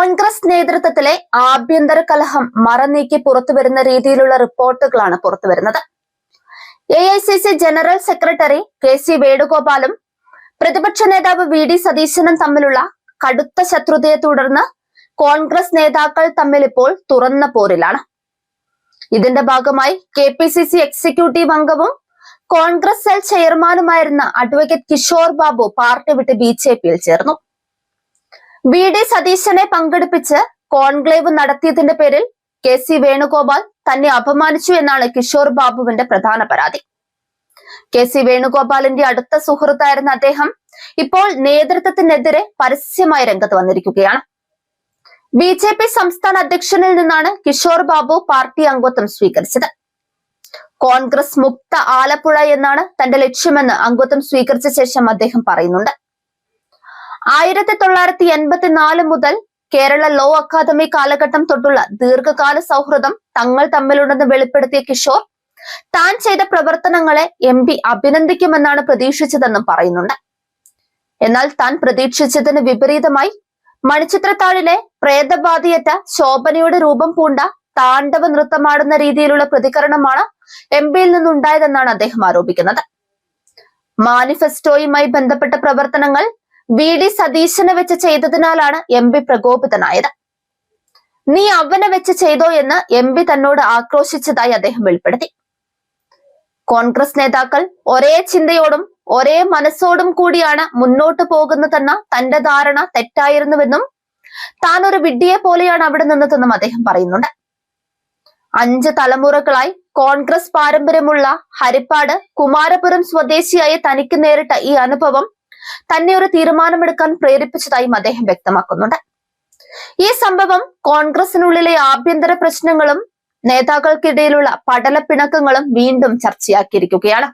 കോൺഗ്രസ് നേതൃത്വത്തിലെ ആഭ്യന്തര കലഹം മറനീക്കി പുറത്തുവരുന്ന രീതിയിലുള്ള റിപ്പോർട്ടുകളാണ് പുറത്തുവരുന്നത്. AICC ജനറൽ സെക്രട്ടറി KC വേണുഗോപാലും പ്രതിപക്ഷ നേതാവ് VD സതീശനും തമ്മിലുള്ള കടുത്ത ശത്രുതയെ തുടർന്ന് കോൺഗ്രസ് നേതാക്കൾ തമ്മിൽ ഇപ്പോൾ തുറന്ന പോരിലാണ്. ഇതിന്റെ ഭാഗമായി KPCC എക്സിക്യൂട്ടീവ് അംഗവും കോൺഗ്രസ് സെൽ ചെയർമാനുമായിരുന്ന അഡ്വക്കേറ്റ് കിഷോർ ബാബു പാർട്ടി വിട്ട് BJPയിൽ ചേർന്നു. VD സതീശനെ പങ്കെടുപ്പിച്ച് കോൺക്ലേവ് നടത്തിയതിന്റെ പേരിൽ KC വേണുഗോപാൽ തന്നെ അപമാനിച്ചു എന്നാണ് കിഷോർ ബാബുവിന്റെ പ്രധാന പരാതി. KC വേണുഗോപാലിന്റെ അടുത്ത സുഹൃത്തായിരുന്ന അദ്ദേഹം ഇപ്പോൾ നേതൃത്വത്തിനെതിരെ പരസ്യമായി രംഗത്ത് വന്നിരിക്കുകയാണ്. BJP സംസ്ഥാന അധ്യക്ഷനിൽ നിന്നാണ് കിഷോർ ബാബു പാർട്ടി അംഗത്വം സ്വീകരിച്ചത്. കോൺഗ്രസ് മുക്ത ആലപ്പുഴ എന്നാണ് തന്റെ ലക്ഷ്യമെന്ന് അംഗത്വം സ്വീകരിച്ച ശേഷം അദ്ദേഹം പറയുന്നുണ്ട്. 1984 മുതൽ കേരള ലോ അക്കാദമി കാലഘട്ടം തൊട്ടുള്ള ദീർഘകാല സൗഹൃദം തങ്ങൾ തമ്മിലുണ്ടെന്ന് വെളിപ്പെടുത്തിയ കിഷോർ താൻ ചെയ്ത പ്രവർത്തനങ്ങളെ MP അഭിനന്ദിക്കുമെന്നാണ് പ്രതീക്ഷിച്ചതെന്നും പറയുന്നുണ്ട്. എന്നാൽ താൻ പ്രതീക്ഷിച്ചതിന് വിപരീതമായി മണിച്ചിത്രത്താഴിലെ പ്രേതബാധയേറ്റ ശോഭനയുടെ രൂപം പൂണ്ട താണ്ഡവ നൃത്തമാടുന്ന രീതിയിലുള്ള പ്രതികരണമാണ് MPയിൽ നിന്നുണ്ടായതെന്നാണ് അദ്ദേഹം ആരോപിക്കുന്നത്. മാനിഫെസ്റ്റോയുമായി ബന്ധപ്പെട്ട പ്രവർത്തനങ്ങൾ VD സതീശനെ വെച്ച് ചെയ്തതിനാലാണ് MP പ്രകോപിതനായത്. നീ അവനെ വെച്ച് ചെയ്തോ എന്ന് MP തന്നോട് ആക്രോശിച്ചതായി അദ്ദേഹം വെളിപ്പെടുത്തി. കോൺഗ്രസ് നേതാക്കൾ ഒരേ ചിന്തയോടും ഒരേ മനസ്സോടും കൂടിയാണ് മുന്നോട്ട് പോകുന്നതെന്ന തന്റെ ധാരണ തെറ്റായിരുന്നുവെന്നും താൻ ഒരു വിഡ്ഢിയെ പോലെയാണ് അവിടെ നിന്നതെന്നും അദ്ദേഹം പറയുന്നുണ്ട്. 5 തലമുറകളായി കോൺഗ്രസ് പാരമ്പര്യമുള്ള ഹരിപ്പാട് കുമാരപുരം സ്വദേശിയായ തനിക്ക് നേരിട്ട ഈ അനുഭവം തന്നെ ഒരു തീരുമാനമെടുക്കാൻ പ്രേരിപ്പിച്ചതായും അദ്ദേഹം വ്യക്തമാക്കുന്നുണ്ട്. ഈ സംഭവം കോൺഗ്രസിനുള്ളിലെ ആഭ്യന്തര പ്രശ്നങ്ങളും നേതാക്കൾക്കിടയിലുള്ള പടലപ്പിണക്കങ്ങളും വീണ്ടും ചർച്ചയാക്കിയിരിക്കുകയാണ്.